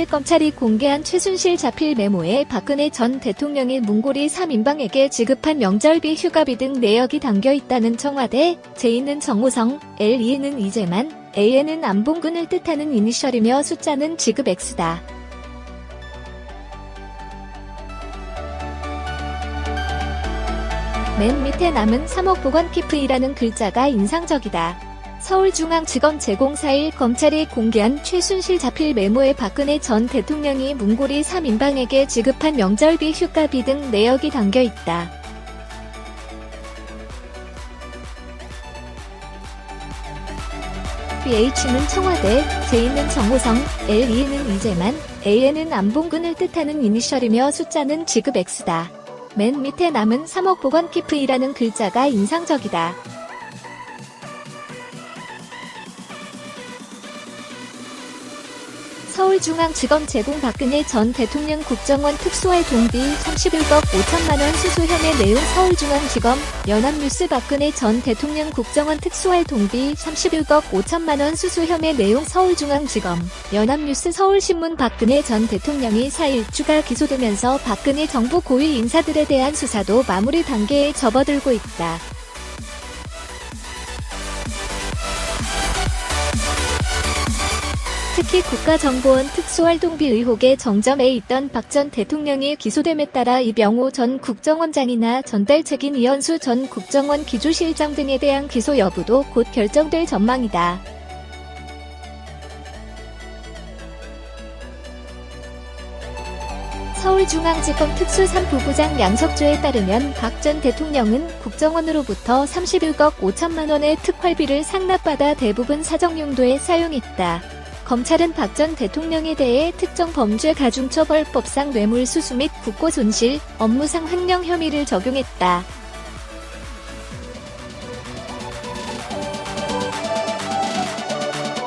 검찰이 공개한 최순실 자필 메모에 박근혜 전 대통령이 문고리 3인방에게 지급한 명절비, 휴가비 등 내역이 담겨있다는 청와대. J는 정호성, L2는 이재만, A는 안봉근을 뜻하는 이니셜이며 숫자는 지급 액수다. 맨 밑에 남은 3억 보관 키프이라는 글자가 인상적이다. 서울중앙지검 제04일 검찰이 공개한 최순실 자필 메모에 박근혜 전 대통령이 문고리 3인방에게 지급한 명절비, 휴가비 등 내역이 담겨있다. H는 청와대, J는 정호성, L2는 이재만, A는 안봉근을 뜻하는 이니셜이며 숫자는 지급 액수다. 맨 밑에 남은 3억 보관 키프이라는 글자가 인상적이다. 서울중앙지검 제공 박근혜 전 대통령 국정원 특수활동비 31억 5천만원 수수 혐의 내용. 서울중앙지검 연합뉴스 박근혜 전 대통령 국정원 특수활동비 31억 5천만원 수수 혐의 내용. 서울중앙지검 연합뉴스. 서울신문 박근혜 전 대통령이 4일 추가 기소되면서 박근혜 정부 고위 인사들에 대한 수사도 마무리 단계에 접어들고 있다. 특히 국가정보원 특수활동비 의혹의 정점에 있던 박 전 대통령이 기소됨에 따라 이병호 전 국정원장이나 전달책인 이현수 전 국정원 기조실장 등에 대한 기소 여부도 곧 결정될 전망이다. 서울중앙지검 특수 3부부장 양석조에 따르면 박 전 대통령은 국정원으로부터 31억 5천만원의 특활비를 상납받아 대부분 사정용도에 사용했다. 검찰은 박 전 대통령에 대해 특정 범죄 가중처벌법상 뇌물수수 및 국고손실, 업무상 횡령 혐의를 적용했다.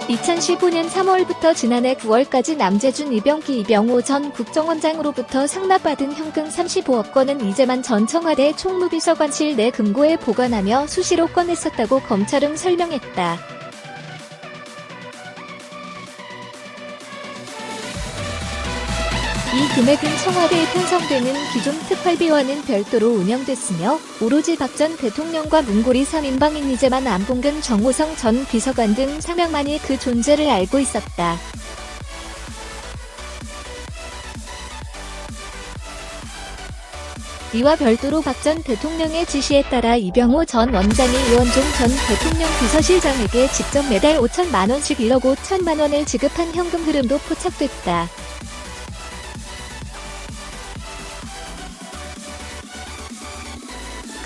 (2015년 3월부터) 지난해 9월까지 남재준, 이병기, 이병호 전 국정원장으로부터 상납받은 현금 35억 원은 이재만 전 청와대 총무비서관실 내 금고에 보관하며 수시로 꺼냈었다고 검찰은 설명했다. 이 금액은 청와대에 편성되는 기존 특활비와는 별도로 운영됐으며 오로지 박 전 대통령과 문고리 3인방인 이재만, 안봉근, 정호성 전 비서관 등 상명만이 그 존재를 알고 있었다. 이와 별도로 박 전 대통령의 지시에 따라 이병호 전 원장이 이원종 전 대통령 비서실장에게 직접 매달 5천만원씩 1억 5천만원을 지급한 현금 흐름도 포착됐다.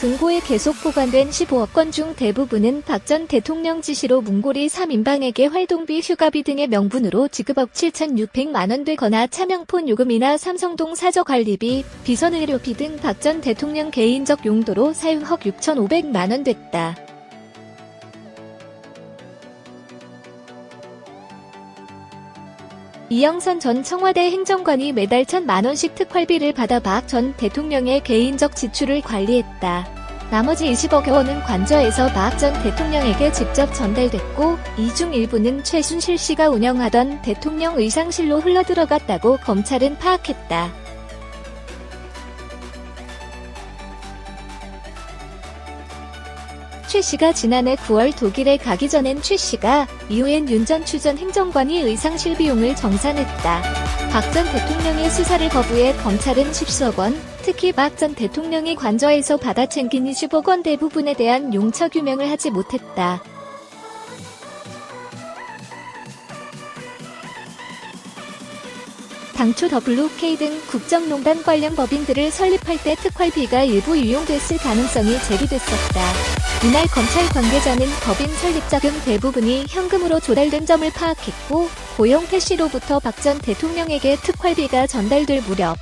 금고에 계속 보관된 15억 원 중 대부분은 박 전 대통령 지시로 문고리 3인방에게 활동비, 휴가비 등의 명분으로 지급억 7,600만원 되거나 차명폰 요금이나 삼성동 사저관리비, 비선의료비 등 박 전 대통령 개인적 용도로 사용억 6,500만원 됐다. 이영선 전 청와대 행정관이 매달 1,000만원씩 특활비를 받아 박 전 대통령의 개인적 지출을 관리했다. 나머지 20억여 원은 관저에서 박 전 대통령에게 직접 전달됐고 이 중 일부는 최순실 씨가 운영하던 대통령 의상실로 흘러들어갔다고 검찰은 파악했다. 최 씨가 지난해 9월 독일에 가기 전엔 최 씨가, 이후엔 윤 전 추 전 행정관이 의상실 비용을 정산했다. 박 전 대통령의 수사를 거부해 검찰은 10수억 원, 특히 박 전 대통령이 관저에서 받아 챙긴 20억 원 대부분에 대한 용처 규명을 하지 못했다. 당초 WK 등 국정농단 관련 법인들을 설립할 때 특활비가 일부 유용됐을 가능성이 제기됐었다. 이날 검찰 관계자는 법인 설립 자금 대부분이 현금으로 조달된 점을 파악했고 고용 태씨로부터 박 전 대통령에게 특활비가 전달될 무렵